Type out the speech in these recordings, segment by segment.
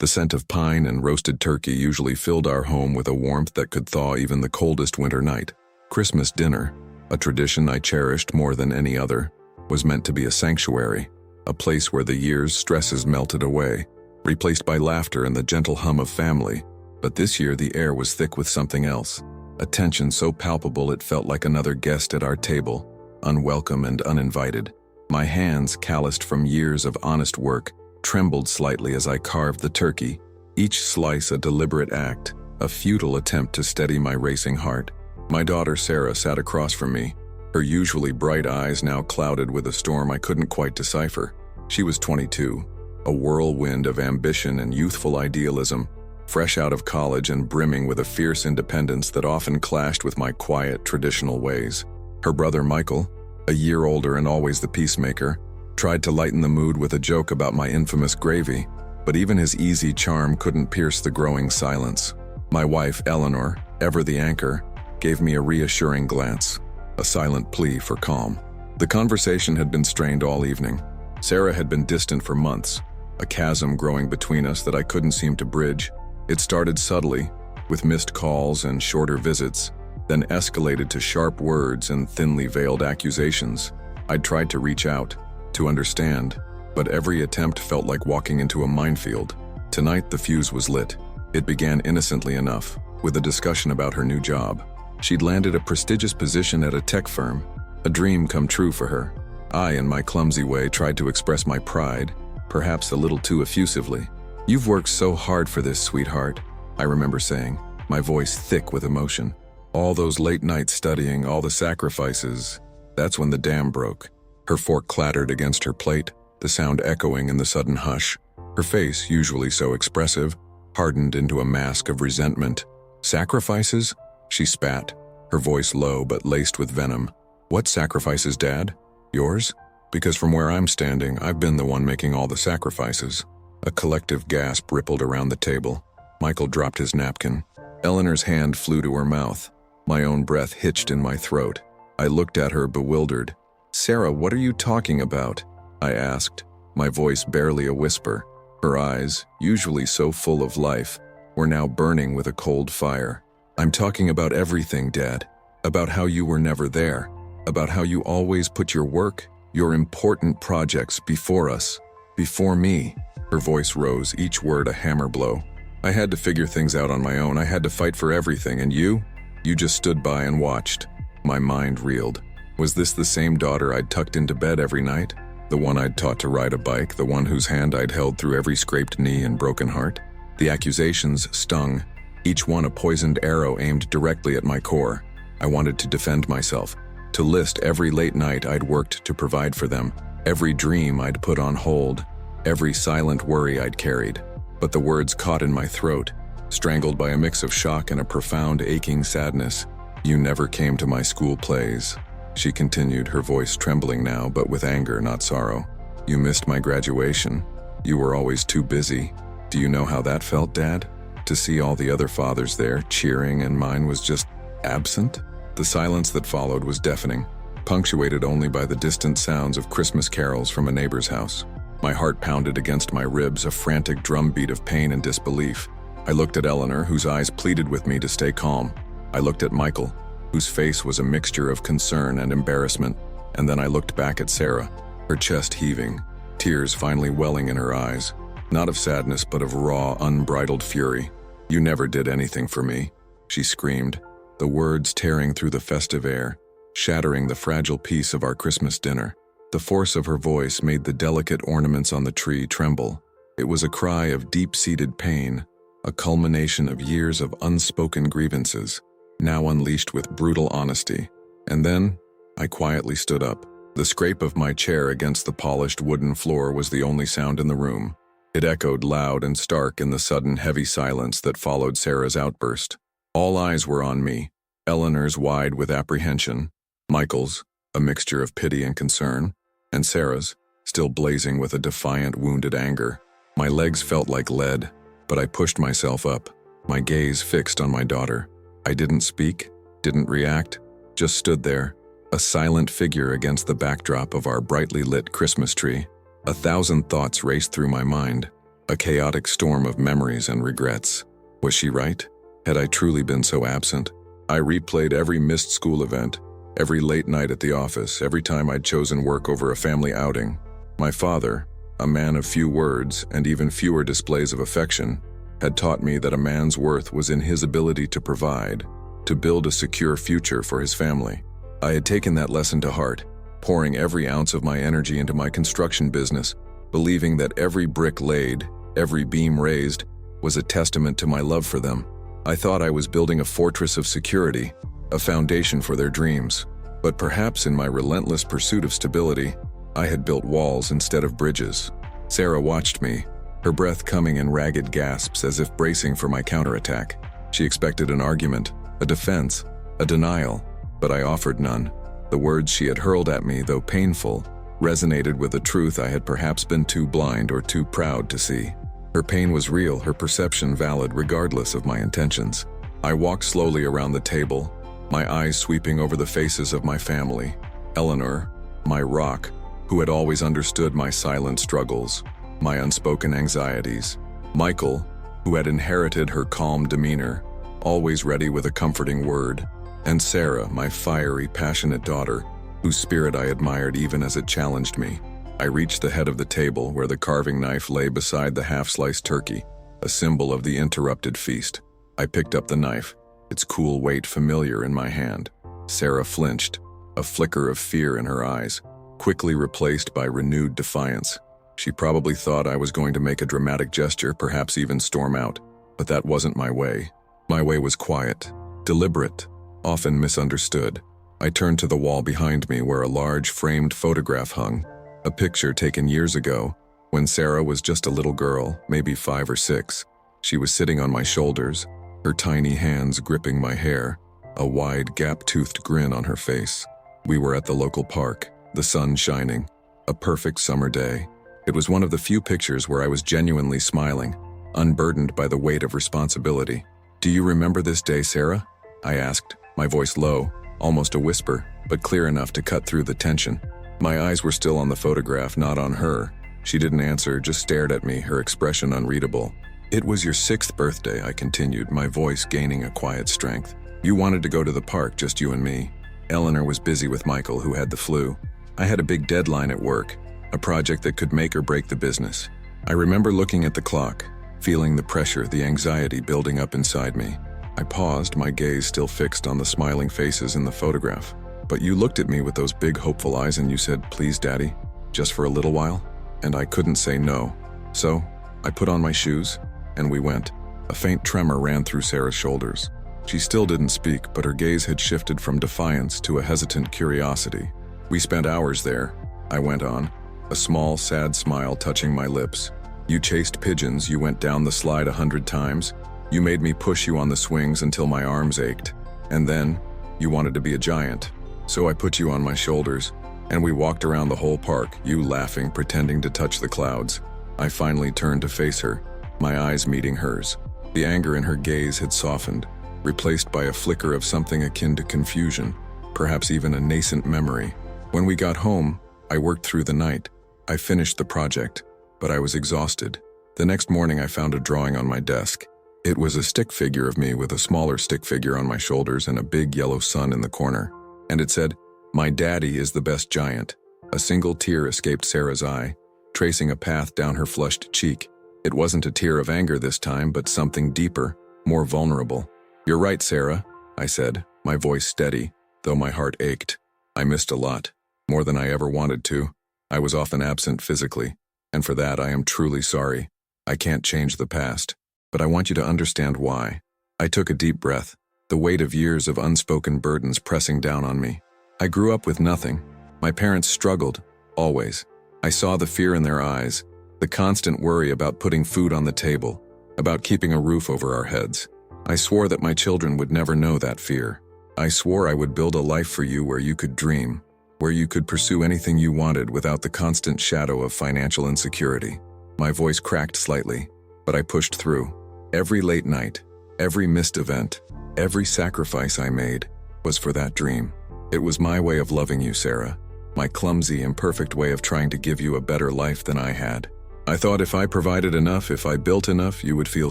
The scent of pine and roasted turkey usually filled our home with a warmth that could thaw even the coldest winter night. Christmas dinner, a tradition I cherished more than any other, was meant to be a sanctuary, a place where the year's stresses melted away, replaced by laughter and the gentle hum of family. But this year the air was thick with something else, a tension so palpable it felt like another guest at our table, unwelcome and uninvited. My hands, calloused from years of honest work, trembled slightly as I carved the turkey, each slice a deliberate act, a futile attempt to steady my racing heart. My daughter Sarah sat across from me, her usually bright eyes now clouded with a storm I couldn't quite decipher. She was 22, a whirlwind of ambition and youthful idealism, fresh out of college and brimming with a fierce independence that often clashed with my quiet, traditional ways. Her brother Michael, a year older and always the peacemaker, tried to lighten the mood with a joke about my infamous gravy, but even his easy charm couldn't pierce the growing silence. My wife, Eleanor, ever the anchor, gave me a reassuring glance, a silent plea for calm. The conversation had been strained all evening. Sarah had been distant for months, a chasm growing between us that I couldn't seem to bridge. It started subtly, with missed calls and shorter visits, then escalated to sharp words and thinly veiled accusations. I'd tried to reach out, to understand, but every attempt felt like walking into a minefield. Tonight the fuse was lit. It began innocently enough, with a discussion about her new job. She'd landed a prestigious position at a tech firm, a dream come true for her. I, in my clumsy way, tried to express my pride, perhaps a little too effusively. "You've worked so hard for this, sweetheart," I remember saying, my voice thick with emotion. "All those late nights studying, all the sacrifices." That's when the dam broke. Her fork clattered against her plate, the sound echoing in the sudden hush. Her face, usually so expressive, hardened into a mask of resentment. "Sacrifices?" she spat, her voice low but laced with venom. "What sacrifices, Dad? Yours? Because from where I'm standing, I've been the one making all the sacrifices." A collective gasp rippled around the table. Michael dropped his napkin. Eleanor's hand flew to her mouth. My own breath hitched in my throat. I looked at her bewildered. "Sarah, what are you talking about?" I asked, my voice barely a whisper. Her eyes, usually so full of life, were now burning with a cold fire. "I'm talking about everything, Dad. About how you were never there. About how you always put your work, your important projects before us. Before me." Her voice rose, each word a hammer blow. "I had to figure things out on my own. I had to fight for everything, and you just stood by and watched." My mind reeled. Was this the same daughter I'd tucked into bed every night? The one I'd taught to ride a bike, the one whose hand I'd held through every scraped knee and broken heart? The accusations stung, each one a poisoned arrow aimed directly at my core. I wanted to defend myself, to list every late night I'd worked to provide for them, every dream I'd put on hold, every silent worry I'd carried. But the words caught in my throat, strangled by a mix of shock and a profound aching sadness. "You never came to my school plays," she continued, her voice trembling now, but with anger, not sorrow. "You missed my graduation. You were always too busy. Do you know how that felt, Dad? To see all the other fathers there, cheering, and mine was just absent?" The silence that followed was deafening, punctuated only by the distant sounds of Christmas carols from a neighbor's house. My heart pounded against my ribs, a frantic drumbeat of pain and disbelief. I looked at Eleanor, whose eyes pleaded with me to stay calm. I looked at Michael, whose face was a mixture of concern and embarrassment, and then I looked back at Sarah, her chest heaving, tears finally welling in her eyes, not of sadness but of raw, unbridled fury. "You never did anything for me," she screamed, the words tearing through the festive air, shattering the fragile peace of our Christmas dinner. The force of her voice made the delicate ornaments on the tree tremble. It was a cry of deep-seated pain, a culmination of years of unspoken grievances, now unleashed with brutal honesty. And then, I quietly stood up. The scrape of my chair against the polished wooden floor was the only sound in the room. It echoed loud and stark in the sudden heavy silence that followed Sarah's outburst. All eyes were on me, Eleanor's wide with apprehension, Michael's, a mixture of pity and concern, and Sarah's, still blazing with a defiant, wounded anger. My legs felt like lead, but I pushed myself up, my gaze fixed on my daughter. I didn't speak, didn't react, just stood there, a silent figure against the backdrop of our brightly lit Christmas tree. 1,000 thoughts raced through my mind. a chaotic storm of memories and regrets. Was she right? Had I truly been so absent? I replayed every missed school event, every late night at the office, every time I'd chosen work over a family outing. My father, a man of few words and even fewer displays of affection, had taught me that a man's worth was in his ability to provide, to build a secure future for his family. I had taken that lesson to heart, pouring every ounce of my energy into my construction business, believing that every brick laid, every beam raised, was a testament to my love for them. I thought I was building a fortress of security, a foundation for their dreams. But perhaps in my relentless pursuit of stability, I had built walls instead of bridges. Sarah watched me, her breath coming in ragged gasps as if bracing for my counterattack. She expected an argument, a defense, a denial, but I offered none. The words she had hurled at me, though painful, resonated with a truth I had perhaps been too blind or too proud to see. Her pain was real, her perception valid regardless of my intentions. I walked slowly around the table, my eyes sweeping over the faces of my family. Eleanor, my rock, who had always understood my silent struggles, my unspoken anxieties. Michael, who had inherited her calm demeanor, always ready with a comforting word. And Sarah, my fiery, passionate daughter, whose spirit I admired even as it challenged me. I reached the head of the table where the carving knife lay beside the half-sliced turkey, a symbol of the interrupted feast. I picked up the knife, its cool weight familiar in my hand. Sarah flinched, a flicker of fear in her eyes, quickly replaced by renewed defiance. She probably thought I was going to make a dramatic gesture, perhaps even storm out. But that wasn't my way. My way was quiet, deliberate, often misunderstood. I turned to the wall behind me where a large framed photograph hung, a picture taken years ago, when Sarah was just a little girl, maybe 5 or 6. She was sitting on my shoulders, her tiny hands gripping my hair, a wide, gap-toothed grin on her face. We were at the local park, the sun shining, a perfect summer day. It was one of the few pictures where I was genuinely smiling, unburdened by the weight of responsibility. "Do you remember this day, Sarah?" I asked, my voice low, almost a whisper, but clear enough to cut through the tension. My eyes were still on the photograph, not on her. She didn't answer, just stared at me, her expression unreadable. "It was your 6th birthday," I continued, my voice gaining a quiet strength. "You wanted to go to the park, just you and me. Eleanor was busy with Michael, who had the flu. I had a big deadline at work, a project that could make or break the business. I remember looking at the clock, feeling the pressure, the anxiety building up inside me. I paused, my gaze still fixed on the smiling faces in the photograph. But you looked at me with those big, hopeful eyes and you said, 'Please, Daddy, just for a little while?' And I couldn't say no. So I put on my shoes, and we went." A faint tremor ran through Sarah's shoulders. She still didn't speak, but her gaze had shifted from defiance to a hesitant curiosity. "We spent hours there," I went on, a small, sad smile touching my lips. "You chased pigeons, you went down the slide 100 times. You made me push you on the swings until my arms ached. And then, you wanted to be a giant. So I put you on my shoulders, and we walked around the whole park, you laughing, pretending to touch the clouds." I finally turned to face her, my eyes meeting hers. The anger in her gaze had softened, replaced by a flicker of something akin to confusion, perhaps even a nascent memory. When we got home, I worked through the night. I finished the project, but I was exhausted. The next morning I found a drawing on my desk. It was a stick figure of me with a smaller stick figure on my shoulders and a big yellow sun in the corner. And it said, "My daddy is the best giant." A single tear escaped Sarah's eye, tracing a path down her flushed cheek. It wasn't a tear of anger this time, but something deeper, more vulnerable. "You're right, Sarah," I said, my voice steady, though my heart ached. I missed a lot, more than I ever wanted to. I was often absent physically, and for that I am truly sorry. I can't change the past, but I want you to understand why. I took a deep breath, the weight of years of unspoken burdens pressing down on me. I grew up with nothing. My parents struggled, always. I saw the fear in their eyes, the constant worry about putting food on the table, about keeping a roof over our heads. I swore that my children would never know that fear. I swore I would build a life for you where you could dream, where you could pursue anything you wanted without the constant shadow of financial insecurity. My voice cracked slightly, but I pushed through. Every late night, every missed event, every sacrifice I made was for that dream. It was my way of loving you, Sarah, my clumsy, imperfect way of trying to give you a better life than I had. I thought if I provided enough, if I built enough, you would feel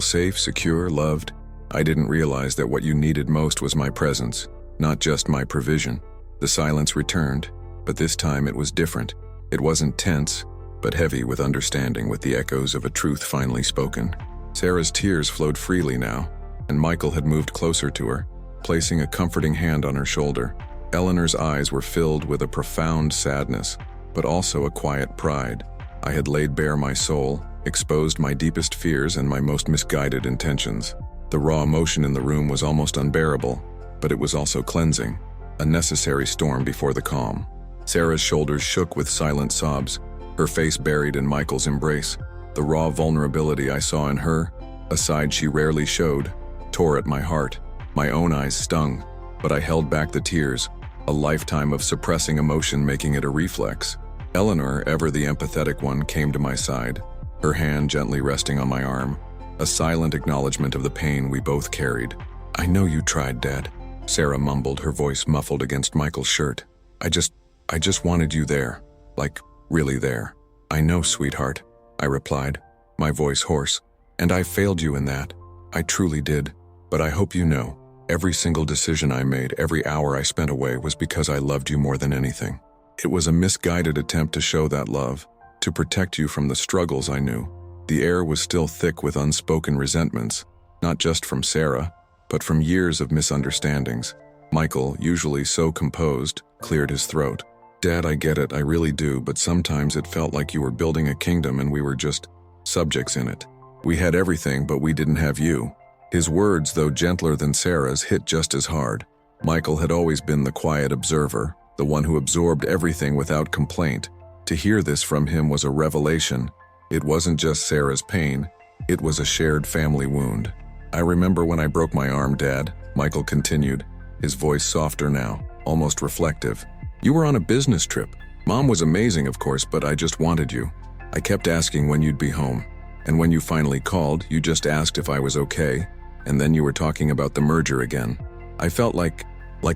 safe, secure, loved. I didn't realize that what you needed most was my presence, not just my provision. The silence returned, but this time it was different. It wasn't tense, but heavy with understanding, with the echoes of a truth finally spoken. Sarah's tears flowed freely now, and Michael had moved closer to her, placing a comforting hand on her shoulder. Eleanor's eyes were filled with a profound sadness, but also a quiet pride. I had laid bare my soul, exposed my deepest fears and my most misguided intentions. The raw emotion in the room was almost unbearable, but it was also cleansing, a necessary storm before the calm. Sarah's shoulders shook with silent sobs, her face buried in Michael's embrace. The raw vulnerability I saw in her, a side she rarely showed, tore at my heart. My own eyes stung, but I held back the tears, a lifetime of suppressing emotion making it a reflex. Eleanor, ever the empathetic one, came to my side, her hand gently resting on my arm, a silent acknowledgement of the pain we both carried. "I know you tried, Dad," Sarah mumbled, her voice muffled against Michael's shirt. I just wanted you there, like, really there." "I know, sweetheart," I replied, my voice hoarse. "And I failed you in that. I truly did. But I hope you know, every single decision I made, every hour I spent away was because I loved you more than anything. It was a misguided attempt to show that love, to protect you from the struggles I knew." The air was still thick with unspoken resentments, not just from Sarah, but from years of misunderstandings. Michael, usually so composed, cleared his throat. "Dad, I get it, I really do, but sometimes it felt like you were building a kingdom and we were just subjects in it. We had everything, but we didn't have you." His words, though gentler than Sarah's, hit just as hard. Michael had always been the quiet observer, the one who absorbed everything without complaint. To hear this from him was a revelation. It wasn't just Sarah's pain, it was a shared family wound. "I remember when I broke my arm, Dad," Michael continued, his voice softer now, almost reflective. "You were on a business trip. Mom was amazing, of course, but I just wanted you. I kept asking when you'd be home. And when you finally called, you just asked if I was okay, and then you were talking about the merger again. I felt like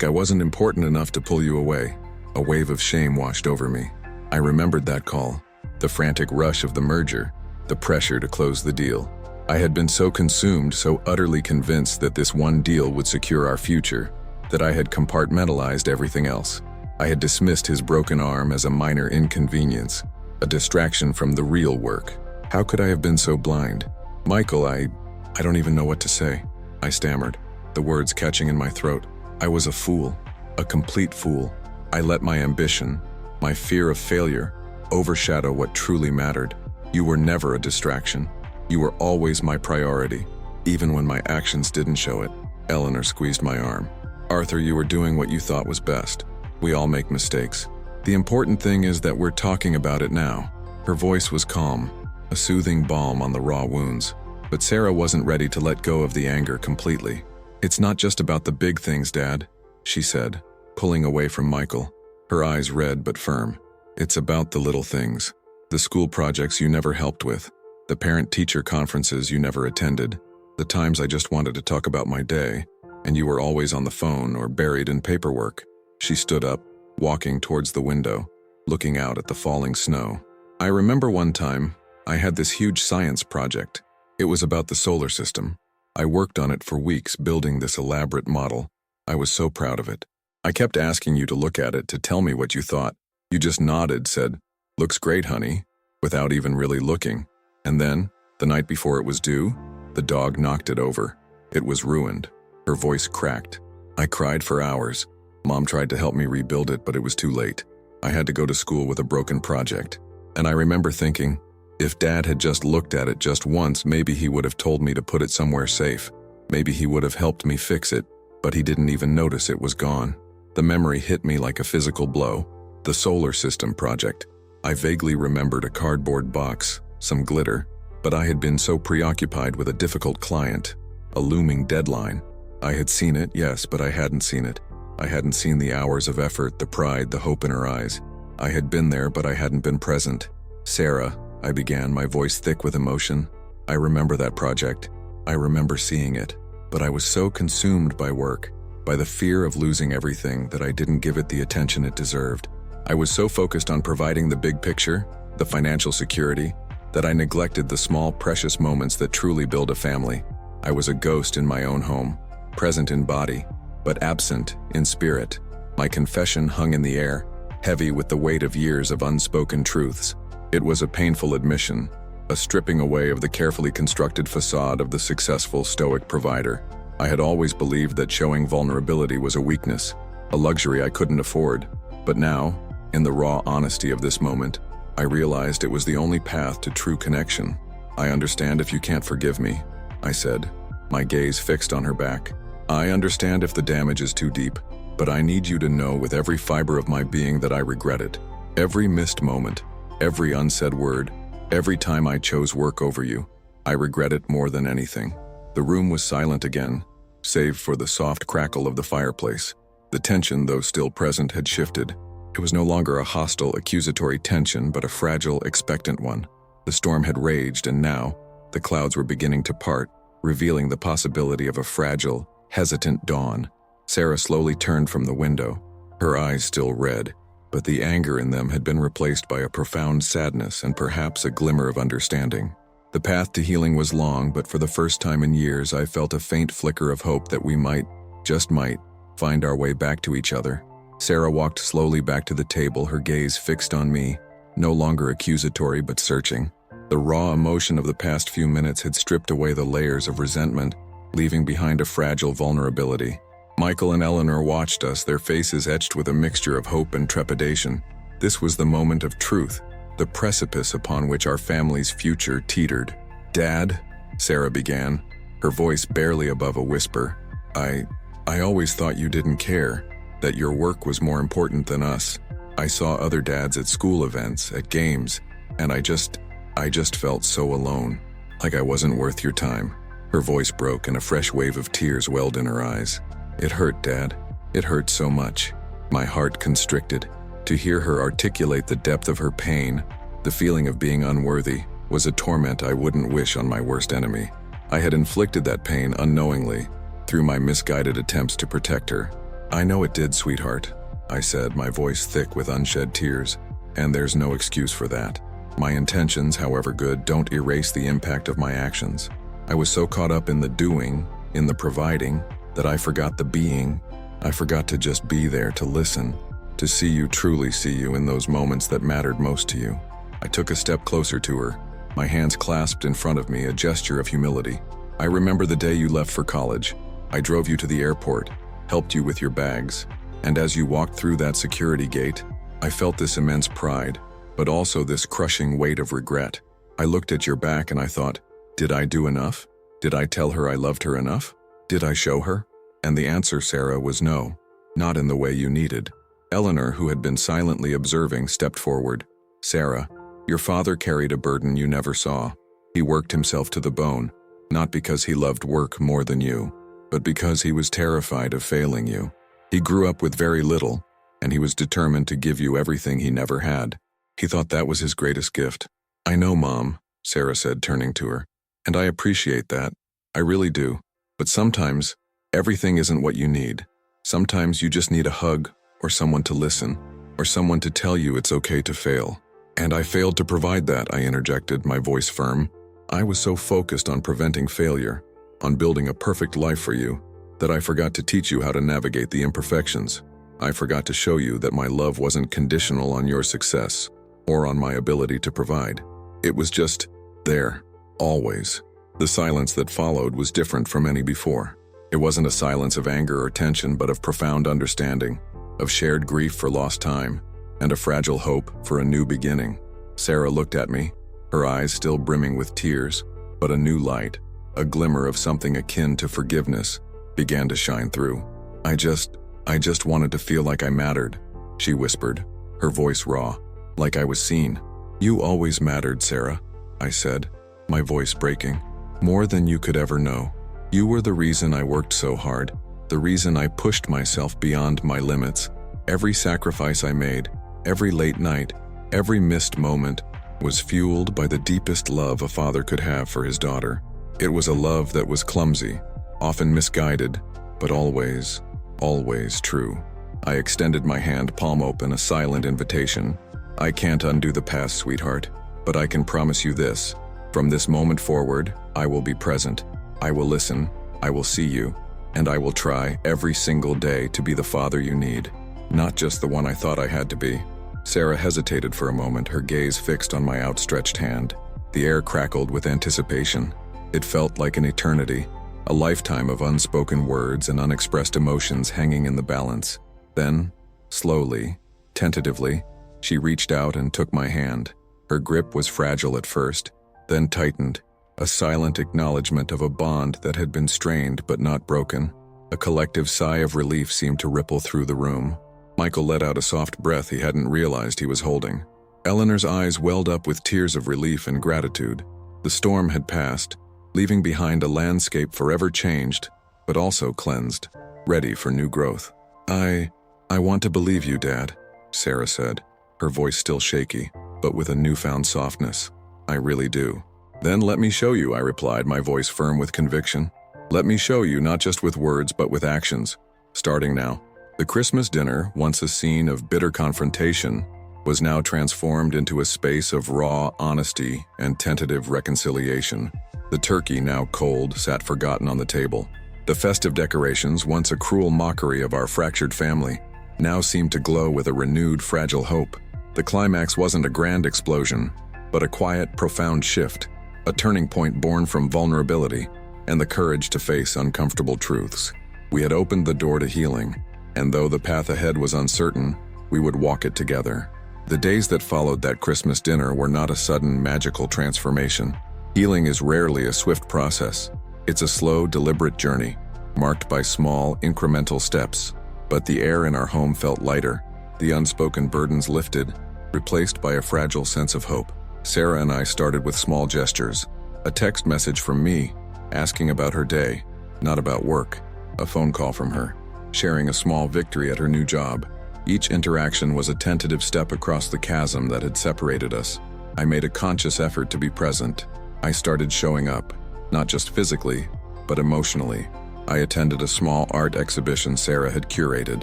I wasn't important enough to pull you away." A wave of shame washed over me. I remembered that call, the frantic rush of the merger, the pressure to close the deal. I had been so consumed, so utterly convinced that this one deal would secure our future, that I had compartmentalized everything else. I had dismissed his broken arm as a minor inconvenience, a distraction from the real work. How could I have been so blind? "Michael, I don't even know what to say," I stammered, the words catching in my throat. I was a fool, a complete fool. I let my ambition, my fear of failure, overshadow what truly mattered. You were never a distraction. You were always my priority, even when my actions didn't show it. Eleanor squeezed my arm. "Arthur, you were doing what you thought was best. We all make mistakes. The important thing is that we're talking about it now." Her voice was calm, a soothing balm on the raw wounds. But Sarah wasn't ready to let go of the anger completely. "It's not just about the big things, Dad," she said, pulling away from Michael, her eyes red but firm. "It's about the little things. The school projects you never helped with, the parent-teacher conferences you never attended, the times I just wanted to talk about my day, and you were always on the phone or buried in paperwork." She stood up, walking towards the window, looking out at the falling snow. "I remember one time, I had this huge science project. It was about the solar system. I worked on it for weeks, building this elaborate model. I was so proud of it. I kept asking you to look at it, to tell me what you thought. You just nodded, said, 'Looks great, honey,' without even really looking. And then, the night before it was due, the dog knocked it over. It was ruined." Her voice cracked. "I cried for hours. Mom tried to help me rebuild it, but it was too late. I had to go to school with a broken project. And I remember thinking, if Dad had just looked at it just once, maybe he would have told me to put it somewhere safe. Maybe he would have helped me fix it, but he didn't even notice it was gone." The memory hit me like a physical blow. The solar system project. I vaguely remembered a cardboard box, some glitter, but I had been so preoccupied with a difficult client, a looming deadline. I had seen it, yes, but I hadn't seen it. I hadn't seen the hours of effort, the pride, the hope in her eyes. I had been there, but I hadn't been present. "Sarah," I began, my voice thick with emotion. "I remember that project. I remember seeing it. But I was so consumed by work, by the fear of losing everything, that I didn't give it the attention it deserved. I was so focused on providing the big picture, the financial security, that I neglected the small, precious moments that truly build a family. I was a ghost in my own home, present in body, but absent in spirit. My confession hung in the air, heavy with the weight of years of unspoken truths. It was a painful admission, a stripping away of the carefully constructed facade of the successful stoic provider. I had always believed that showing vulnerability was a weakness, a luxury I couldn't afford. But now, in the raw honesty of this moment, I realized it was the only path to true connection. "I understand if you can't forgive me," I said, my gaze fixed on her back. "I understand if the damage is too deep, but I need you to know with every fiber of my being that I regret it. Every missed moment, every unsaid word, every time I chose work over you, I regret it more than anything." The room was silent again, save for the soft crackle of the fireplace. The tension, though still present, had shifted. It was no longer a hostile, accusatory tension, but a fragile, expectant one. The storm had raged, and now, the clouds were beginning to part, revealing the possibility of a fragile, hesitant dawn. Sarah slowly turned from the window, her eyes still red, but the anger in them had been replaced by a profound sadness and perhaps a glimmer of understanding. The path to healing was long, but for the first time in years I felt a faint flicker of hope that we might, just might, find our way back to each other. Sarah walked slowly back to the table, her gaze fixed on me, no longer accusatory but searching. The raw emotion of the past few minutes had stripped away the layers of resentment, leaving behind a fragile vulnerability. Michael and Eleanor watched us, their faces etched with a mixture of hope and trepidation. This was the moment of truth, the precipice upon which our family's future teetered. "Dad," Sarah began, her voice barely above a whisper, I always thought you didn't care, that your work was more important than us. I saw other dads at school events, at games, and I just felt so alone, like I wasn't worth your time." Her voice broke and a fresh wave of tears welled in her eyes. "It hurt, Dad. It hurt so much." My heart constricted. To hear her articulate the depth of her pain, the feeling of being unworthy, was a torment I wouldn't wish on my worst enemy. I had inflicted that pain unknowingly, through my misguided attempts to protect her. "I know it did, sweetheart," I said, my voice thick with unshed tears, "and there's no excuse for that. My intentions, however good, don't erase the impact of my actions. I was so caught up in the doing, in the providing, that I forgot the being. I forgot to just be there, to listen, to see you, truly see you in those moments that mattered most to you." I took a step closer to her, my hands clasped in front of me, a gesture of humility. "I remember the day you left for college. I drove you to the airport, helped you with your bags, and as you walked through that security gate, I felt this immense pride, but also this crushing weight of regret. I looked at your back and I thought, did I do enough? Did I tell her I loved her enough? Did I show her?" And the answer, Sarah, was no, not in the way you needed. Eleanor, who had been silently observing, stepped forward. "Sarah, your father carried a burden you never saw. He worked himself to the bone, not because he loved work more than you, but because he was terrified of failing you. He grew up with very little, and he was determined to give you everything he never had. He thought that was his greatest gift." "I know, Mom," Sarah said, turning to her, "and I appreciate that. I really do. But sometimes, everything isn't what you need. Sometimes you just need a hug, or someone to listen, or someone to tell you it's okay to fail." "And I failed to provide that," I interjected, my voice firm. "I was so focused on preventing failure, on building a perfect life for you, that I forgot to teach you how to navigate the imperfections. I forgot to show you that my love wasn't conditional on your success, or on my ability to provide. It was just there, always." The silence that followed was different from any before. It wasn't a silence of anger or tension, but of profound understanding, of shared grief for lost time, and a fragile hope for a new beginning. Sarah looked at me, her eyes still brimming with tears, but a new light, a glimmer of something akin to forgiveness, began to shine through. I just wanted to feel like I mattered," she whispered, her voice raw, "like I was seen." "You always mattered, Sarah," I said, my voice breaking. "More than you could ever know. You were the reason I worked so hard, the reason I pushed myself beyond my limits. Every sacrifice I made, every late night, every missed moment, was fueled by the deepest love a father could have for his daughter. It was a love that was clumsy, often misguided, but always, always true." I extended my hand, palm open, a silent invitation. "I can't undo the past, sweetheart. But I can promise you this. From this moment forward, I will be present. I will listen. I will see you. And I will try every single day to be the father you need. Not just the one I thought I had to be. Sarah hesitated for a moment, her gaze fixed on my outstretched hand. The air crackled with anticipation. It felt like an eternity, a lifetime of unspoken words and unexpressed emotions hanging in the balance. Then, slowly, tentatively, she reached out and took my hand. Her grip was fragile at first, then tightened, a silent acknowledgement of a bond that had been strained but not broken. A collective sigh of relief seemed to ripple through the room. Michael let out a soft breath he hadn't realized he was holding. Eleanor's eyes welled up with tears of relief and gratitude. The storm had passed, leaving behind a landscape forever changed, but also cleansed, ready for new growth. I want to believe you, Dad, Sarah said, her voice still shaky, but with a newfound softness. I really do. Then let me show you, I replied, my voice firm with conviction. Let me show you, not just with words, but with actions. Starting now. The Christmas dinner, once a scene of bitter confrontation, was now transformed into a space of raw honesty and tentative reconciliation. The turkey, now cold, sat forgotten on the table. The festive decorations, once a cruel mockery of our fractured family, now seemed to glow with a renewed, fragile hope. The climax wasn't a grand explosion, but a quiet, profound shift, a turning point born from vulnerability and the courage to face uncomfortable truths. We had opened the door to healing, and though the path ahead was uncertain, we would walk it together. The days that followed that Christmas dinner were not a sudden, magical transformation. Healing is rarely a swift process. It's a slow, deliberate journey, marked by small, incremental steps. But the air in our home felt lighter, the unspoken burdens lifted, replaced by a fragile sense of hope. Sarah and I started with small gestures. A text message from me, asking about her day, not about work. A phone call from her, sharing a small victory at her new job. Each interaction was a tentative step across the chasm that had separated us. I made a conscious effort to be present. I started showing up, not just physically, but emotionally. I attended a small art exhibition Sarah had curated,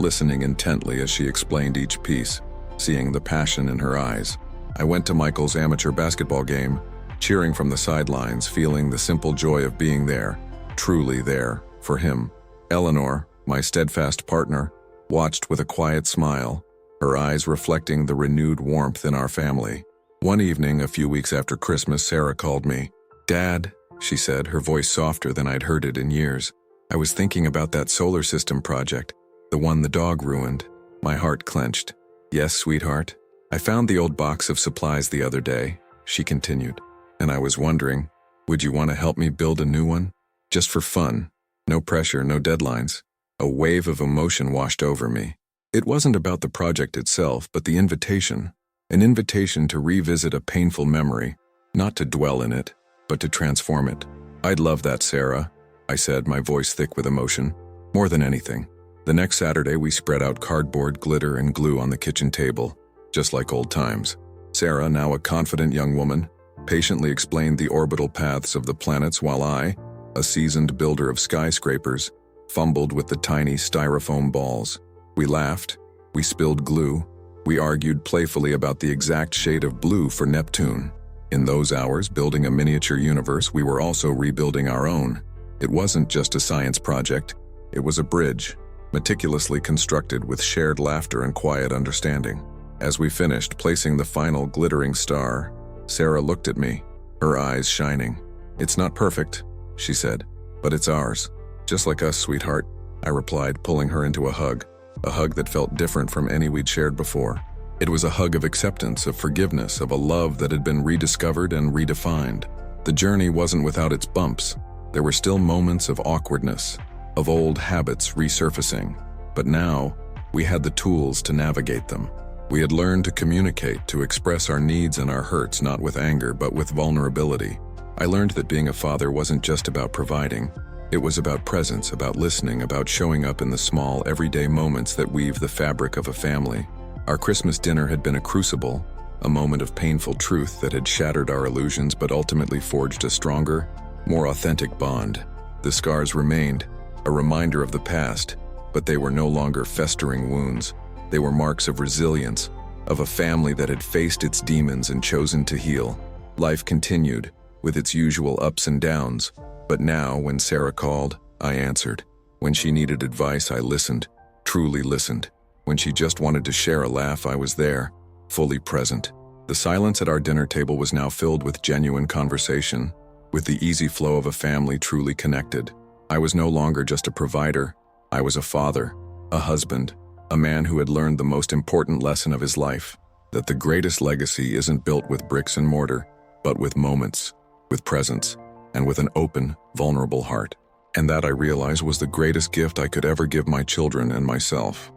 listening intently as she explained each piece, seeing the passion in her eyes. I went to Michael's amateur basketball game, cheering from the sidelines, feeling the simple joy of being there, truly there, for him. Eleanor, my steadfast partner, watched with a quiet smile, her eyes reflecting the renewed warmth in our family. One evening, a few weeks after Christmas, Sarah called me. "Dad," she said, her voice softer than I'd heard it in years. "I was thinking about that solar system project, the one the dog ruined." My heart clenched. "Yes, sweetheart. I found the old box of supplies the other day," she continued, "and I was wondering, would you want to help me build a new one? Just for fun. No pressure, no deadlines." A wave of emotion washed over me. It wasn't about the project itself, but the invitation. An invitation to revisit a painful memory, not to dwell in it, but to transform it. "I'd love that, Sarah," I said, my voice thick with emotion. "More than anything." The next Saturday, we spread out cardboard, glitter, and glue on the kitchen table, just like old times. Sarah, now a confident young woman, patiently explained the orbital paths of the planets while I, a seasoned builder of skyscrapers, fumbled with the tiny styrofoam balls. We laughed, we spilled glue, we argued playfully about the exact shade of blue for Neptune. In those hours, building a miniature universe, we were also rebuilding our own. It wasn't just a science project, it was a bridge, meticulously constructed with shared laughter and quiet understanding. As we finished placing the final glittering star, Sarah looked at me, her eyes shining. "It's not perfect," she said, "but it's ours. Just like us, sweetheart," I replied, pulling her into a hug that felt different from any we'd shared before. It was a hug of acceptance, of forgiveness, of a love that had been rediscovered and redefined. The journey wasn't without its bumps. There were still moments of awkwardness, of old habits resurfacing, but now we had the tools to navigate them. We had learned to communicate, to express our needs and our hurts, not with anger, but with vulnerability. I learned that being a father wasn't just about providing. It was about presence, about listening, about showing up in the small, everyday moments that weave the fabric of a family. Our Christmas dinner had been a crucible, a moment of painful truth that had shattered our illusions but ultimately forged a stronger, more authentic bond. The scars remained, a reminder of the past, but they were no longer festering wounds. They were marks of resilience, of a family that had faced its demons and chosen to heal. Life continued, with its usual ups and downs, but now, when Sarah called, I answered. When she needed advice, I listened, truly listened. When she just wanted to share a laugh, I was there, fully present. The silence at our dinner table was now filled with genuine conversation, with the easy flow of a family truly connected. I was no longer just a provider. I was a father, a husband, a man who had learned the most important lesson of his life, that the greatest legacy isn't built with bricks and mortar, but with moments, with presence, and with an open, vulnerable heart. And that, I realized, was the greatest gift I could ever give my children and myself.